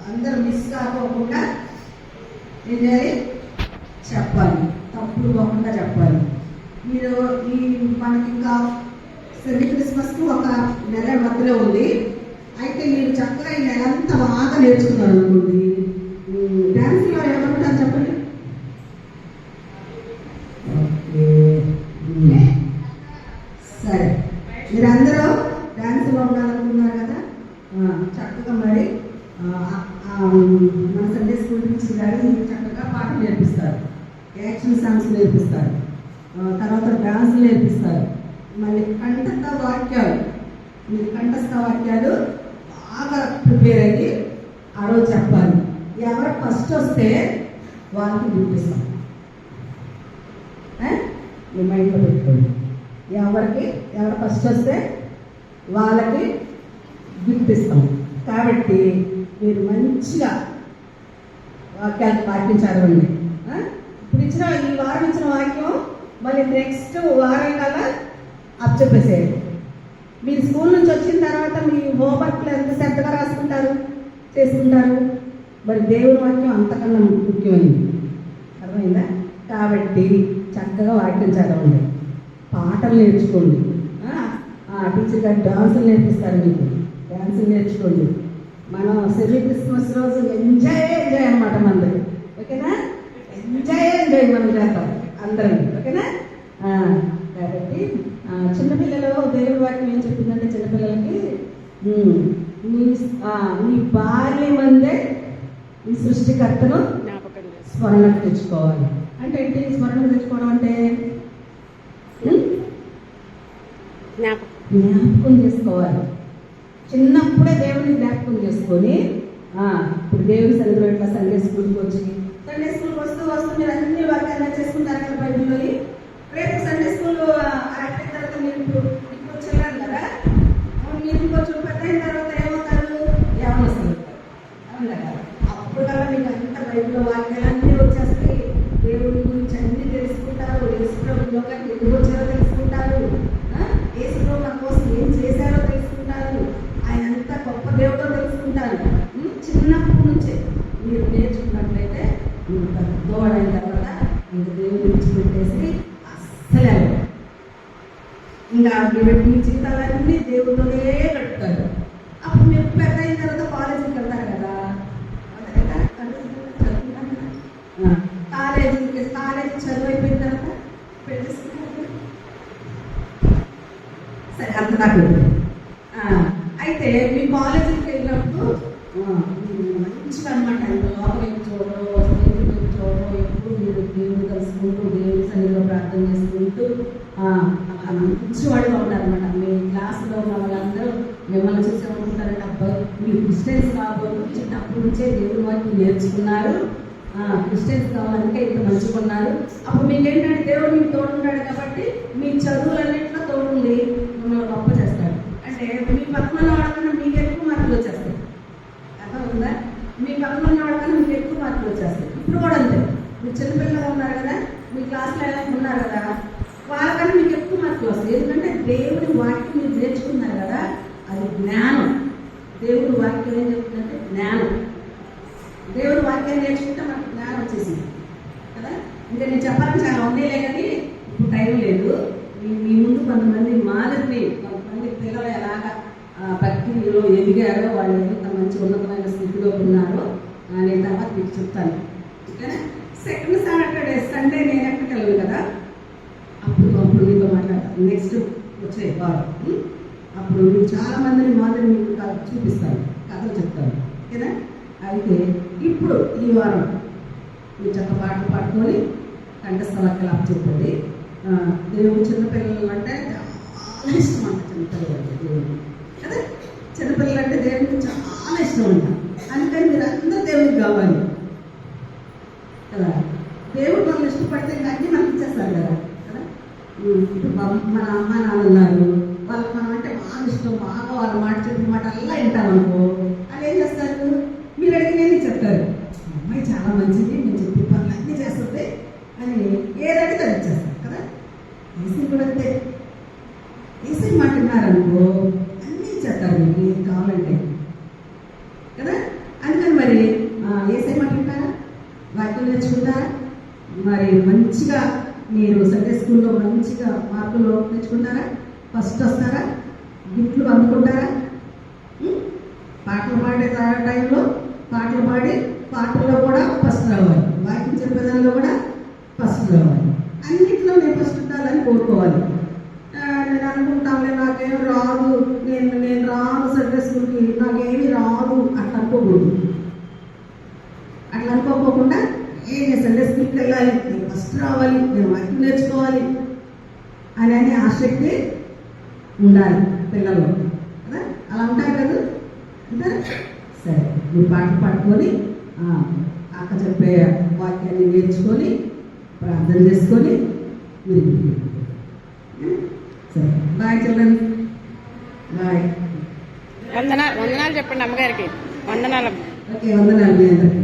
అందరూ మిస్ కాకోకుండా ఏం చేయాలి, చెప్పాలి, తప్పుడు పోకుండా చెప్పాలి. మీరు మనకి ఇంకా సెమీ క్రిస్మస్కి ఒక నెల మధ్యలో ఉంది. అయితే మీరు చక్కగా ఈ నెల అంతా బాగా నేర్చుకున్నారు అనుకోండి. డ్యాన్స్లో ఏమంటారు చెప్పండి. సరే, మీరందరూ డ్యాన్స్లో ఉండాలనుకున్నారు కదా, చక్కగా మరి మన సండే స్కూల్ నుంచి గారు చక్కగా పాటలు నేర్పిస్తారు, యాక్షన్ సాంగ్స్ నేర్పిస్తారు, తర్వాత డాన్స్ నేర్పిస్తారు. మళ్ళీ కంఠస్థ వాక్యాలు, మీరు కంఠస్థ వాక్యాలు బాగా ప్రిపేర్ అయ్యి ఆ రోజు చెప్పాలి. ఎవరు ఫస్ట్ వస్తే వాళ్ళకి చూపిస్తాం. మీ మైండ్లో పెట్టుకోండి. ఎవరు ఫస్ట్ వస్తే వాళ్ళకి గిఫ్ట్ ఇస్తాం. కాబట్టి మీరు మంచిగా వాక్యాలు పాటించాలండి. ఇప్పుడు ఈ వారం ఇచ్చిన వాక్యం మళ్ళీ నెక్స్ట్ వారం కల్లా అప్పచెప్పేసేయండి. మీరు స్కూల్ నుంచి వచ్చిన తర్వాత మీ హోంవర్క్లు ఎంత శ్రద్ధగా రాసుకుంటారు, చేసుకుంటారు. మరి దేవుని వాక్యం అంతకన్నా ముఖ్యమైనది. అర్థమైందా? కాబట్టి చక్కగా వాక్యం చదవండి, పాటలు నేర్చుకోండి. టీచర్ గారు డాన్సులు నేర్పిస్తారు, మీకు డాన్సులు నేర్చుకోండి. మనం సెమీ క్రిస్మస్ రోజు ఎంజాయ్ అనమాట మనది. ఓకేనా? ఎంజాయ్ మనం చేస్తాం అందరం. ఓకేనా? కాబట్టి చిన్నపిల్లలు దేవుడి వాక్యం ఏం చెప్తుందంటే, చిన్నపిల్లలకి నీ బాల్యమందే ఈ సృష్టికర్తను స్మరణకు తెచ్చుకోవాలి. అంటే ఏంటి స్మరణకు తెచ్చుకోవడం అంటే? జ్ఞాపకం చేసుకోవాలి. చిన్నప్పుడే దేవుని జ్ఞాపకం చేసుకొని ఇప్పుడు దేవుని సన్నిధిలో ఇట్లా సండే స్కూల్కి వచ్చి, సండే స్కూల్కి వస్తూ మీరు అన్ని వాక్యాలు చేసుకుంటారు కదా బైబిల్లో. రేపు సండే స్కూల్ అయిపోయిన తర్వాత మీరు ఇప్పుడు చెల్లారు కదా, మీరు ఇంకొంచెం పెద్ద అయిన తర్వాత ఏమవుతారు? యవనస్తులు అవును కదా. అప్పుడు కల్లా మీకు అంత బైబిల్లో వాక్యాలన్నీ వచ్చేస్తాయి. దేవుడి గురించి అన్నీ తెలుసుకుంటారు. యేసుప్రభులోకి ఎందుకు వచ్చారో తెలుసుకుంటారు. యేసుప్రభు మన కోసం ఏం చేశారో తెలుసుకుంటారు. ఆయన అంత గొప్ప దేవుడో తెలుసుకుంటారు. చిన్నప్పటి నుంచే మీరు నేర్చుకున్నట్లయితే మీరు పెద్దవాడైన తర్వాత ఇంక దేవుడి గురించి పెట్టేసి అస్సలే ఇంకా మీ జీవితాలన్నీ దేవుడితోనే గడుపుతారు. అప్పుడు మీరు పెద్ద అయిన తర్వాత కాలేజీకి వెళ్తారు కదా, కాలేజీ చదువు అయిపోయిన తర్వాత పెట్టేసుకుంటారు. సరే, అంత నాకు అయితే మీ కాలేజీకి వెళ్ళినప్పుడు మంచిగా అనమాట. లోపల చూడడం, స్నేహితులు చూడడం, ఎప్పుడు మీరు దేవుడు కలుసుకుంటూ దేవుడి సన్నిధిలో ప్రార్థన చేసుకుంటూ మంచివాడిగా ఉన్నారనమాట. మీ క్లాసులో ఉన్న వాళ్ళందరూ మిమ్మల్ని చూసేమనుకుంటారంటే, అబ్బాయి మీరు క్రిస్టియన్స్ కాబోతు చిన్నప్పటి నుంచే దేవుడి వాటిని నేర్చుకున్నారు, క్రిస్టియన్స్ కావాలంటే ఇంత మంచిగా ఉన్నారు. అప్పుడు మీకు ఏంటంటే దేవుడు మీకు తోడున్నాడు కాబట్టి మీ చదువులన్నింటిలో తోడుంది మిమ్మల్ని గొప్ప చేస్తాడు. అంటే మీ పక్కన వాడకన్నా మీకు ఎక్కువ మార్కులు వచ్చేస్తాయి. అర్థం ఉందా? మీ పక్కన ఉన్న వాడకన్నా మీకు ఎక్కువ మార్కులు వచ్చేస్తాయి. ఇప్పుడు కూడా అంతే. మీరు చిన్నపిల్లలు ఉన్నారు కదా, మీ క్లాస్లో ఎలా ఉన్నారు కదా, వాళ్ళకన్నా మీకు ఎక్కువ మార్కులు వస్తాయి. ఎందుకంటే దేవుడి వాక్యం మీరు నేర్చుకున్నారు కదా, అది జ్ఞానం. దేవుడి వాక్యం ఏం చెప్తుందంటే జ్ఞానం. దేవుడి వాక్యాన్ని నేర్చుకుంటే మనకు జ్ఞానం వచ్చేసింది కదా. ఇంకా నేను చెప్పాలని చాలా ఉండేలే కానీ ఇప్పుడు టైం లేదు. మీ ముందు కొంతమంది మాదిరిని, కొంతమంది పిల్లలు ఎలాగా భక్తిలో ఎదిగారో, వాళ్ళు ఎంత మంచి ఉన్నతమైన స్థితిలో ఉన్నారో నేను తర్వాత మీకు చెప్తాను. ఓకేనా? సెకండ్ సాటర్డే సండే నేను ఎక్కడికి వెళ్ళను కదా, అప్పుడు మీతో మాట్లాడతాను. నెక్స్ట్ వచ్చే వారం అప్పుడు మీకు చాలా మందిని మాదిరి మీకు చూపిస్తాను, కథలు చెప్తాను. ఓకేనా? అయితే ఇప్పుడు ఈ వారం మీరు చక్క పాటలు పాడుకొని కంఠస్థలకి అప్పు చెప్పండి. దేవుడు చిన్నపిల్లలు అంటే చాలా ఇష్టం అంట. చిన్నపిల్లలు అంటే దేవుడు కదా, చిన్నపిల్లలు అంటే దేవుడికి చాలా ఇష్టం అంట. అందుకని మీరు అందరూ దేవుడికి కావాలి కదా. దేవుడు మనల్ని ఇష్టపడితే అన్నీ మనకి ఇచ్చేస్తారు కదా. ఇప్పుడు మన అమ్మ నాన్న ఉన్నారు, వాళ్ళకి మనం అంటే బాగా ఇష్టం, బాగా వాళ్ళ మాట చెప్పిన మాట అలా వింటాం అనుకో, వాళ్ళు ఏం చేస్తారు? మీరు అడిగినవి చెప్తారు. అమ్మాయి చాలా మంచిది, నేను చెప్పిన పనులు అన్నీ చేస్తుంది అని ఏదడితే అది ఇచ్చేస్తారు కదా. ఏసీ కూడా అంతే. ఏసీ మాట విన్నారనుకో అన్నీ ఇచ్చేస్తారు. మీకు ఏం కావాలంటే ఏసేయమంటారా? వాక్యం నేర్చుకుంటారా? మరి మంచిగా మీరు సండే స్కూల్లో మంచిగా మార్కులు నేర్చుకుంటారా? ఫస్ట్ వస్తారా? గిఫ్ట్లు అందుకుంటారా? పాటలు పాడే టైంలో పాటలు పాడి పాటల్లో కూడా ఫస్ట్ రావాలి, వాక్యం చెప్పేదానిలో కూడా ఫస్ట్ రావాలి, అన్నింటిలో నేను ఫస్ట్ ఉండాలని కోరుకోవాలి. నేను అనుకుంటానులే నాకేం రాదు, నేను రాను సండే స్కూల్కి, నాకేమీ రాదు అట్లా అనుకోకూడదు. అట్లా అనుకోకుండా నేను సండే స్కూల్కి వెళ్ళాలి, నేను ఫస్ట్ రావాలి, నేను వాక్యం నేర్చుకోవాలి అని ఆసక్తి ఉండాలి పిల్లలు కదా. అలా ఉంటారు కదా అంటారు. సరే, మీరు పాటలు పాడుకొని అక్క చెప్పే వాక్యాన్ని నేర్చుకొని ప్రార్థన చేసుకొని మీరు సరే. Bye children, bye. వందనాలు చెప్పండి అమ్మగారికి. వందనాలు. ఓకే, వందనాలు మీ అందరికీ.